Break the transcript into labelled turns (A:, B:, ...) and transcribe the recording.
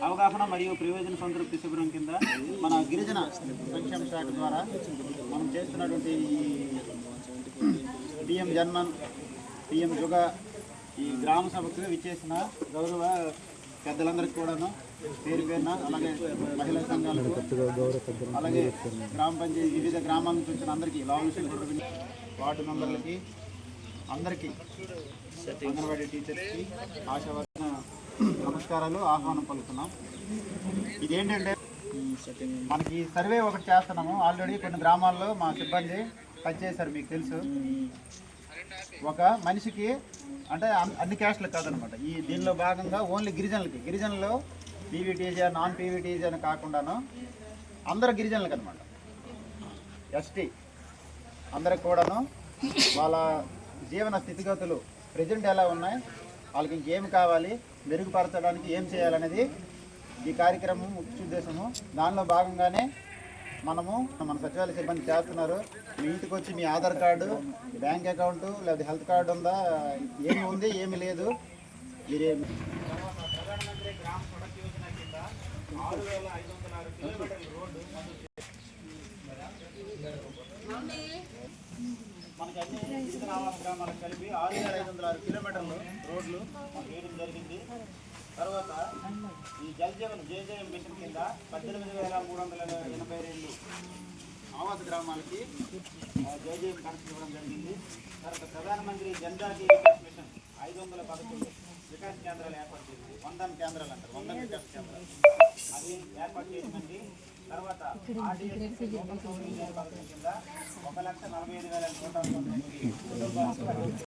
A: అవగాహన మరియు ప్రయోజన సంతృప్తి శిబిరం కింద మన గిరిజన సంక్షేమ శాఖ ద్వారా మనం చేస్తున్నటువంటి పిఎం జన్మన్ పిఎం యుగ ఈ గ్రామ సభకు విచ్చేసిన గౌరవ పెద్దలందరికీ కూడాను పేరు పేరున, అలాగే మహిళా సంఘాలకు, అలాగే గ్రామ పంచాయతీ వివిధ గ్రామాల నుంచి వచ్చిన అందరికీ, వార్డు మెంబర్లకి అందరికీ, అంగన్వాడీ టీచర్స్కి, ఆశావర్కన నమస్కారాలు, ఆహ్వానం పలుకుతున్నాం. ఇదేంటంటే మనకి సర్వే ఒకటి చేస్తున్నాము. ఆల్రెడీ కొన్ని గ్రామాల్లో మా సిబ్బంది పనిచేశారు, మీకు తెలుసు. ఒక మనిషికి అంటే అన్ని క్యాస్ట్లకు కాదనమాట. ఈ దీనిలో భాగంగా ఓన్లీ గిరిజనులు పీవీటీజీ, నాన్ పీవీటీజీ అని కాకుండాను అందరు గిరిజనులకు అనమాట, ఎస్టీ అందరికి కూడాను వాళ్ళ జీవన స్థితిగతులు ప్రజెంట్ ఎలా ఉన్నాయి, వాళ్ళకి ఇంకేం కావాలి, మెరుగుపరచడానికి ఏం చేయాలనేది ఈ కార్యక్రమం ముఖ్య ఉద్దేశము. దానిలో భాగంగానే మనము మన సచివాలయ సిబ్బంది చేస్తున్నారు. మీ ఇంటికి వచ్చి మీ ఆధార్ కార్డు, బ్యాంక్ అకౌంటు లేదా హెల్త్ కార్డు ఉందా, ఏమి ఉంది ఏమి లేదు, మీరేమి ప్రధానమంత్రి గ్రామ సడక్ యోజన కింద 6506 కిలోమీటర్ల రోడ్డు మనకి అన్ని గిరిజన ఆవాస గ్రామాలకు కలిపి 6506 కిలోమీటర్లు రోడ్లు వేయడం జరిగింది. తర్వాత ఈ జలజీవన్ జేజేఎం మిషన్ కింద 18,382 ఆవాస గ్రామాలకి జేజేఎం కనెక్షన్ ఇవ్వడం జరిగింది. తర్వాత ప్రధానమంత్రి జనజాతీయ వికాస్ మిషన్ 511 వికాస్ కేంద్రాలు ఏర్పాటు చేసింది. 100 కేంద్రాలు అంటారు, 100 వికాస్ కేంద్రాలు అది ఏర్పాటు చేసింది. తర్వాత ఆర్డీఎస్ కింద 1,45,199 కుటుంబాలు